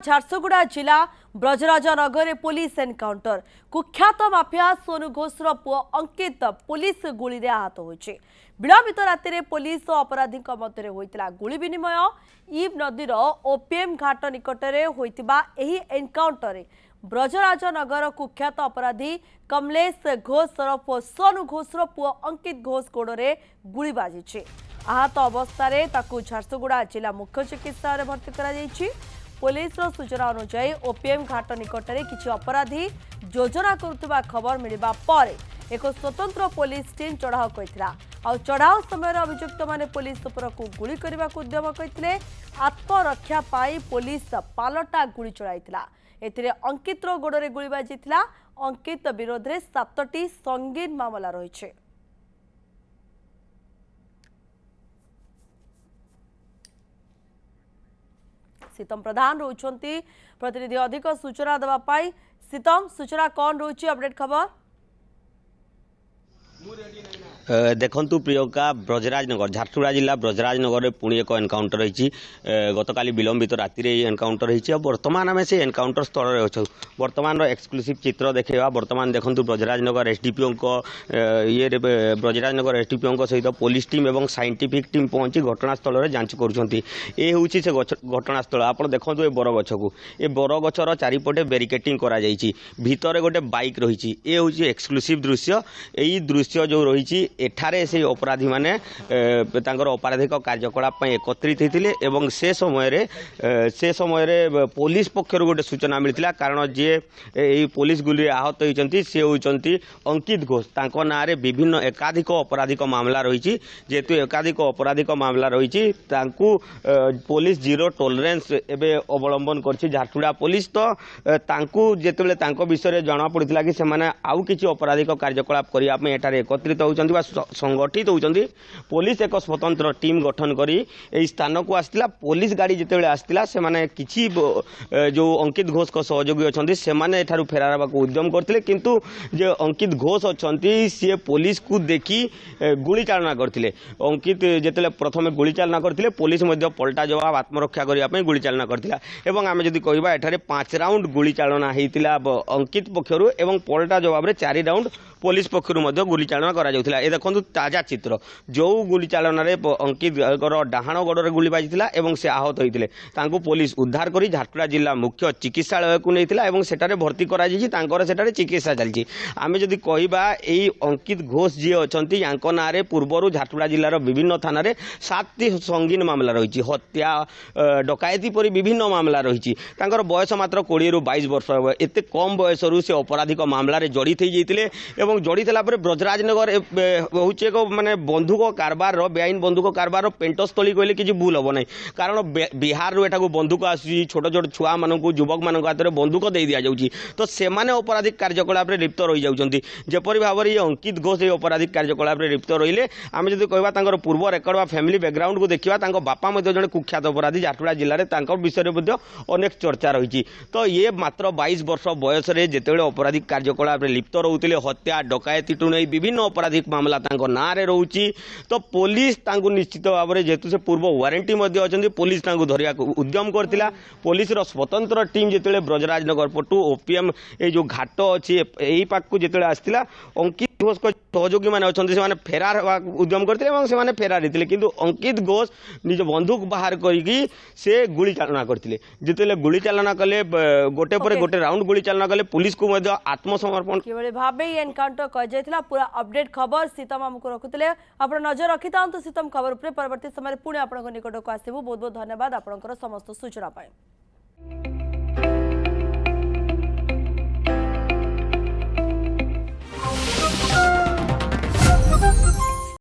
झारसुगुड़ा जिला Brajrajnagar police encounter कुख्यात mafia Sonu घोषर पुओ अंकित पुलिस गुली रे आहत होइछे। विलंबित राति रे पुलिस और अपराधी मध्य होइतिला गुली विनिमय। ईब नदीर ओपीएम घाट निकटरे होइतिबा एही एनकाउंटर रे ब्रजराजनगर कुख्यात अपराधी कमलेश घोष सरफ सोनू घोषर पुओ अंकित घोष गोड़े गुली बाजिछे। आहत अवस्था झारसुगुड़ा जिला मुख्य चिकित्सालय भर्ती करा पुलिस सूचना अनुसार ओपीएम घाट निकटरे किछि अपराधी योजना करुवा खबर मिलवा पर एक स्वतंत्र पुलिस टीम चढ़ाऊ करथिला। चढ़ाऊ समय अभियुक्त माने पुलिस उपरकू गुली करने उद्यम करथिले। आत्मरक्षा पाई पुलिस पालटा गुली चलाइथिला। एथिरे अंकित गोड़े गुली बाजिथिला। अंकित विरोध में 7टी संगीन मामला रही। सीतम प्रधान रोचंती प्रतिनिधि अधिक सूचना देवाई। सीतम सूचना कौन रोची अपडेट खबर देखु प्रियंका ब्रजराजनगर झारसुगुड़ा जिला ब्रजराजनगर में पुणी एक एनकाउंटर रही। गतकाली विलंबित राति एनकाउंटर रही। बर्तमान आम से एनकाउंटर स्थल में अच्छे बर्तमान एक्सक्लूसिव चित्र देखा। बर्तमान देखो ब्रजराजनगर एसडीपीओ ये ब्रजराजनगर एसडीपीओ सहित पुलिस टीम और साइंटिफिक टीम पहुंची घटनास्थल में जांच कर घटनास्थल। आप देखो ये बरगछ को ये बरगछर चारिपटे बेरिकेटिंग कर गोटे बाइक रही। ये हूँ एक्सक्लूसिव दृश्य। यही दृश्य जो रही एठारे से अपराधी माने आपराधिक कार्यकलाप एकत्रित होते एवं से समय पुलिस पक्षर गोटे सूचना मिलता। कारण जी पुलिस गुली आहत होती सी होती अंकित घोष। ना विभिन्न एकाधिक आपराधिक मामला रही। जेहेतु एकाधिक आपराधिक मामला रही पुलिस जीरो टॉलरेंस एवं अवलंबन कर झारसुगुड़ा पुलिस। तो जिते विषय जना पड़ा कि आउ किसी आपराधिक कार्यकलाप करने एकत्रित होती संगठित होती पुलिस एक स्वतंत्र टीम गठन करी स्थान को आसला। पुलिस गाड़ी जिते आसला से किसी जो अंकित घोष को सहयोगी अच्छा से फेरार होगा उद्यम करते किंतु जो अंकित घोष अच्छा सी पुलिस को देखी गुली चालना करते। अंकित जिते प्रथम गुली चालना करते पुलिस पलटा जवाब आत्मरक्षा करने गुली चालना करता। आम जदि कहवा एठारे 5 राउंड गुली चालना होता अंकित पक्षर एवं पलटा जवाब रे 4 राउंड पुलिस पक्षर गुली चालना करा जाउथिला। ए देखंतु ताजा चित्र जो गुली चालना रे अंकित डाहाण गोड़े गुली बाजिथिला एवं से आहत होइथिले। तांको पुलिस उद्धार करी झारसुगुड़ा जिला मुख्य चिकित्सालय को नैथिला एवं सेटारे भर्ती करा जायछि। तांकर सेटारे चिकित्सा चलछि। आमे जदि कहिबा एई अंकित घोष जी अछंती यांको नारे पूर्वरु झारसुगुड़ा जिल्लार विभिन्न थाना रे 7टी संगीन मामला रहिछि। हत्या डकायती परि विभिन्न मामला रहिछि। तांकर बयस मात्र 20 रु 22 वर्ष हेबो। एते कम बयसरु से अपराधिक मामला रे जड़ित हो जाइतिले एवं जड़ित होला परे ब्रजराजनगर हूँ एक माने बंधुक कारबार बेआईन बंधुक कारबार पेंटस्थली कहले कि भूल हम ना। कारण बिहार रू एटा बंधुक आसूँ छोट छोट छुआ मानक युवक मान हाथ में बंधुक दे दि जाऊँगी। तो सेमाने अपराधिक कार्यकलाप लिप्त रही जाऊँगी। जपरी भाव में ये अंकित घोष ये अपराधिक कार्यकलाप लिप्त रहिले। आम जब कहवा पूर्व रेकर्ड फैमिली बैकग्राउंड को देखा बापा जड़े कुख्यात अपराधी झारसुगुड़ा जिले में विषय में अनेक चर्चा रही। तो ये मात्र 22 वर्ष बयस जिते अपराधिक कार्यकलाप लिप्त रोते हत्या डकायती टू नहीं विभिन्न अपराधिक मामला ना रोची। तो पुलिस निश्चित भाव में जेहेतु से पूर्व वारंटी अच्छा पुलिस धरिया उद्यम करथिला। पुलिस स्वतंत्र टीम जिते ब्रजराजनगर पटू ओपीएम ये जो घाट अच्छी यही पाक को जिते आसला अंकित घोष को सहयोगी मैंने अच्छा से फेरार उद्यम करते फेरार होते किंतु अंकित घोष निज बंधुक बाहर करी से गुली चालना करते। जिते गुली चालना कले गोटे पर गोटे राउंड गुली चालना कले पुलिस को आत्मसमर्पण किभଳି भाबे एनकाउंटर कर जायतिला। पूरा अपडेट खबर सीतम हमको रखुते आप नजर रखि था। सीतम खबर पर परवर्ती समय पुणी आपन निकट को आसबू। बहुत बहुत धन्यवाद आपनकर समस्त सूचना पाए।